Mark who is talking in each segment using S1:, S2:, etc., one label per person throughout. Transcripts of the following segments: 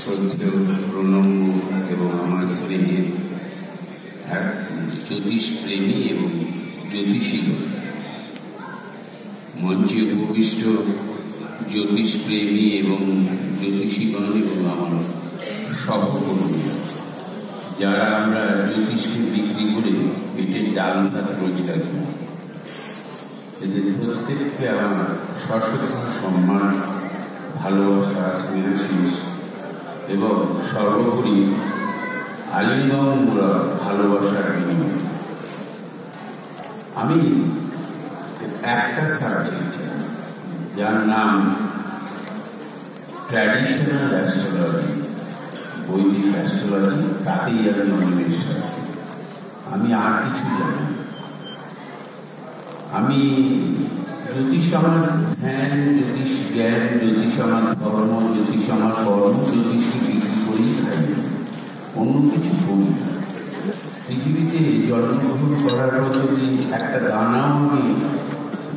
S1: শ্রদ্ধেয় প্রণম্য এবং আমার স্নেহের এক জ্যোতিষপ্রেমী এবং জ্যোতিষীগণ, মঞ্চে উপবিষ্ট জ্যোতিষপ্রেমী এবং জ্যোতিষীগণ এবং আমার সহকর্মী, যারা আমরা জ্যোতিষকে বিক্রি করে পেটের ডাল ভাত রোজগার করি, এদের প্রত্যেককে আমার সশস্ত্র সম্মান, ভালোবাসা, স্নেহাশিস এবং সর্বোপরি আলিঙ্গনমূলক ভালোবাসার বিনিময়। আমি একটা সাবজেক্ট যার নাম ট্র্যাডিশনাল অ্যাস্ট্রোলজি, বৈদিক অ্যাস্ট্রোলজি, তাতেই আমি অনেক শাস্তি। আমি আর কিছু জানি না। আমি জ্যোতিষ আমার ধ্যান, জ্যোতিষ জ্ঞান, জ্যোতিষ আমার ধর্ম, জ্যোতিষ আমার কর্ম, জ্যোতিষকে বিক্রি করেই থাকি, অন্য কিছু করি না। পৃথিবীতে জন্মগ্রহণ করার পর যদি একটা দানাও আমি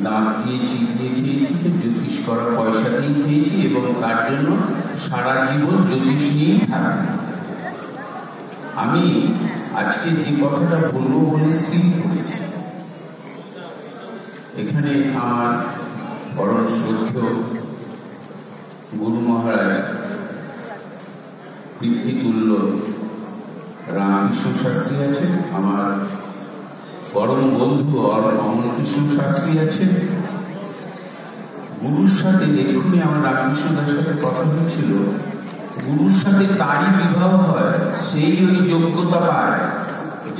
S1: দাঁত দিয়ে চিবিয়ে খেয়েছি, তো জ্যোতিষ করা পয়সাতেই খেয়েছি এবং তার জন্য সারা জীবন জ্যোতিষ নিয়েই থাকি। আমি আজকে যে কথাটা বলবো বলে স্থির করেছি। এখানে আমার পরম শ্রদ্ধেয় গুরু মহারাজ পিতৃতুল্য রামকৃষ্ণ শাস্ত্রী আছে, আমার পরম বন্ধু অমরকৃষ্ণ শাস্ত্রী আছে। গুরুর সাথে এক্ষুনি আমার রামকৃষ্ণদার সাথে কথা হয়েছিল, গুরুর সাথে তারই বিবাহ হয়, সেই ওই যোগ্যতা পায়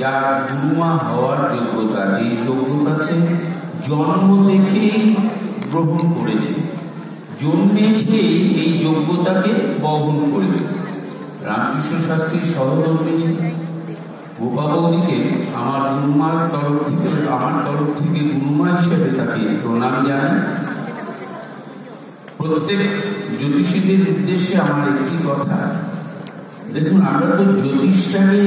S1: যা গুরুমা হওয়ার যোগ্যতা, যে যোগ্যতা জন্ম থেকেই গ্রহণ করেছে, জন্মেছে এই যোগ্যতাকে বহন করে। রামকৃষ্ণ শাস্ত্রীর সহধর্মিনী গোপা বৌদিকে আমার গুরুমার তরফ থেকে, আমার তরফ থেকে গুরুমা হিসেবে তাকে প্রণাম জানাই। প্রত্যেক জ্যোতিষীদের উদ্দেশ্যে আমার একটি কথা, দেখুন, আমরা তো জ্যোতিষটাকে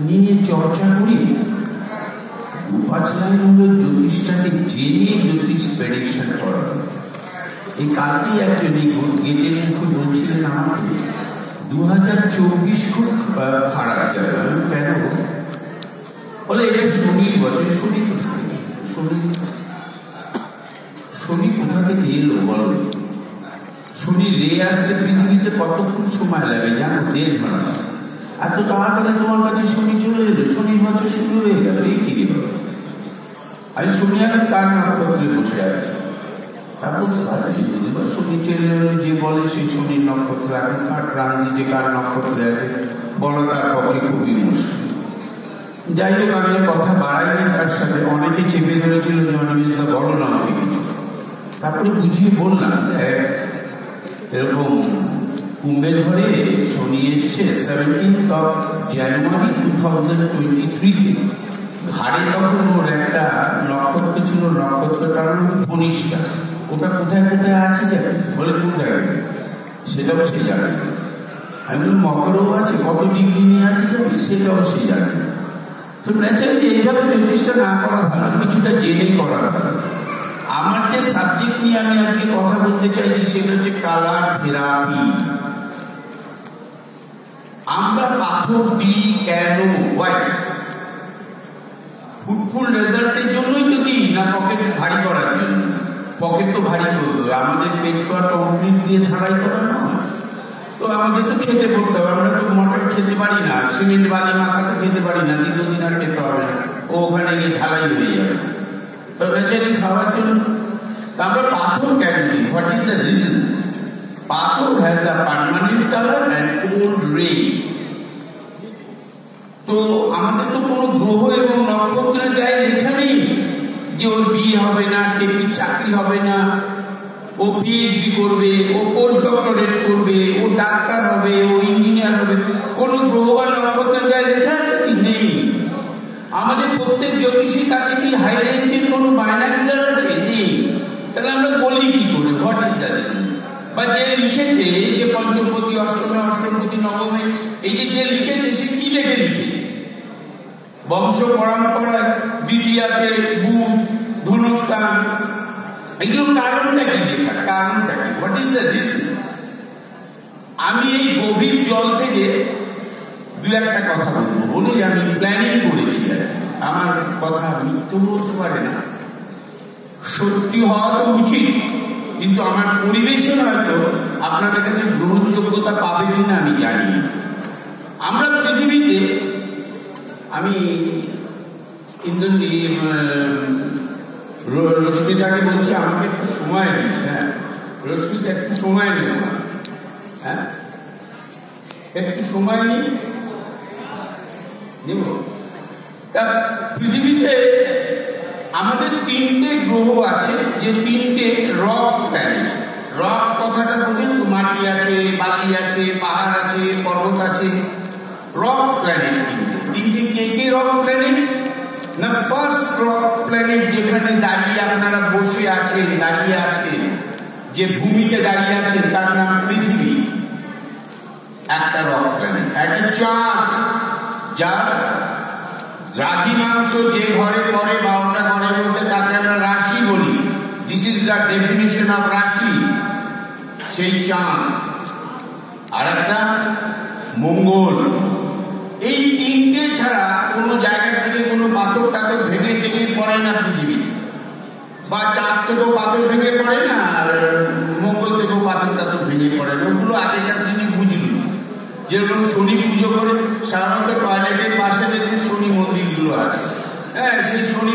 S1: নিয়ে চর্চা করি, 2-5 লাইন হলো জ্যোতিষটাকে জেনে জ্যোতিষ প্রেডিকশন করা। এই কালকেই একজন গেটের মুখে বলছিলেন আমাকে 2024 খুব খারাপ যাবে। কেন? বলে এটা শনির বছর। শনি কোথা থেকে? শনি কোথা থেকে এলো বলো? শনি রে আসতে পৃথিবীতে কতক্ষণ সময় লাগে জানো? 1.5 ঘন্টা। এত তাড়াতাড়ি তোমার কাছে শনি চলে এলো, শনির বছর শুরু হয়ে গেল। এই কি রে? আমি শনি এখন কার নক্ষত্রে বসে আছি, তা বলতে পারি। শনি চলে এলো, যে বলে সেই শনির নক্ষত্র এখন কার ট্রানজিটে কার নক্ষত্রে আছে বলা তার পক্ষে খুবই মুশকিল। যাই হোক, আমি কথা বাড়াইনি তার সাথে। অনেকে চেপে ধরেছিল জন্মদিনটা বলো না আমাকে কিছু, তারপরে বুঝিয়ে বললাম এরকম কুম্ভের ঘরে শনি এসছে 17 জানুয়ারি 2023 ঘাড়ে। তখন ওর একটা নক্ষত্র ছিল, নক্ষত্রটার নাম ধনিষ্ঠা। ওটা কোথায় কোথায় আছে যাবে বলে, কোন জায়গায় সেটাও সে জানে। আমি বলি মকরও আছে, কত ডিগ্রি নিয়ে আছে যাবে সেটাও সে জানে। তো ন্যাচারালি এইভাবে জ্যোতিষটা না করা ভালো, কিছুটা জেনেই করা ভালো। আমার যে সাবজেক্ট নিয়ে আমি আজকে কথা বলতে চাইছি সেটা হচ্ছে কালার থেরাপি। আমরা পাথর দিই কেন? ফুটফুল রেজাল্টের জন্যই তো দিই না পকেট ভারী করার জন্য? পকেট তো ভারী করবে, আমাদের পেট তো আর কংক্রিট দিয়ে ঢালাই করা নয়। তো আমাদের তো খেতে পড়তে হবে। আমরা তো মটর খেতে পারি না, সিমেন্ট বালি মাখা তো খেতে পারি না, দীর্ঘদিন আর খেতে হবে না, ও ওখানে গিয়ে ঢালাই হয়ে যাবে। তো ন্যাচারালি খাওয়ার জন্য আমরা পাথর কেন দিই? What is the reason? পাথর has a permanent colour and cold ray. তো আমাদের তো কোনো গ্রহ এবং নক্ষত্রের গায়ে লেখা নেই যে ওর বিয়ে হবে না, টেপির চাকরি হবে না, ও পিএইচডি করবে, ও পোস্ট ডক্টরেট করবে, ও ডাক্তার হবে, ও ইঞ্জিনিয়ার হবে। কোনো গ্রহ বা নক্ষত্রের গায়ে লেখা আছে কি? নেই। আমাদের প্রত্যেক জ্যোতিষীর কাছে কি হাই রেঞ্জের কোনো বাইনাকুলার আছে? নেই। তাহলে আমরা বলি কি করে? What is the reason? বা যে লিখেছে, যে পঞ্চমপতি, অষ্টমে, অষ্টমপতি, নবমে, এই যে লিখেছে সে কি লেখে লিখেছে? বংশ পরম্পরায় দ্বিতীয়াতে বুধ, ধনুস্থান, এগুলো কারণটা কি লেখা? কারণটা কি? What is the reason? আমি এই গভীর জল থেকে দু একটা কথা বলবো বলেই আমি প্ল্যানিং করেছি। আমার কথা মিথ্যে বলতে পারে না, সত্যি হওয়া তো উচিত, কিন্তু আমার পরিবেশন হয়তো আপনাদের কাছে গ্রহণযোগ্যতা পাবে কিনা আমি জানি না। আমরা পৃথিবীতে, আমি রশ্মিতাকে বলছি আমাকে একটু সময় দিস। হ্যাঁ রশ্মিতা, একটু সময় নেব। হ্যাঁ একটু সময় নিব। তা পৃথিবীতে আমাদের 3টে গ্রহ আছে, যে 3টে রক প্ল্যানেট। রক কথাটা বোঝেন তো, মাটি আছে, বালি আছে, পাহাড় আছে, পর্বত আছে, রক প্ল্যানেট 3টে। কে কে রক প্ল্যানেট? না, ফার্স্ট রক প্ল্যানেট যেখানে দাঁড়িয়ে আপনারা বসে আছেন, দাঁড়িয়ে আছেন, যে ভূমিতে দাঁড়িয়ে আছেন, তার নাম পৃথিবী, একটা রক প্ল্যানেট। একটা চাঁদ, যার দ্রাঘিমাংশ যে ঘরে পড়ে 12টা ঘরের মধ্যে, তাকে আমরা রাশি বলি। This is the definition of রাশি, সেই চাঁদ। আর একটা মঙ্গল। এই 3টে ছাড়া কোনো জায়গা থেকে কোনো পাথর টাথর ভেঙে টেঙে পড়ে না পৃথিবীতে, বা চাঁদ থেকেও পাথর ভেঙে পড়ে না, আর মঙ্গল থেকেও পাথর টাথর ভেঙে পড়ে না। ওগুলো আগেকার দিনে বুঝলি। যেরকম শনি পুজো করে সাধারণত টয়লেটের পাশে দেখুন শনি মন্দিরগুলো আছে। হ্যাঁ, সেই শনি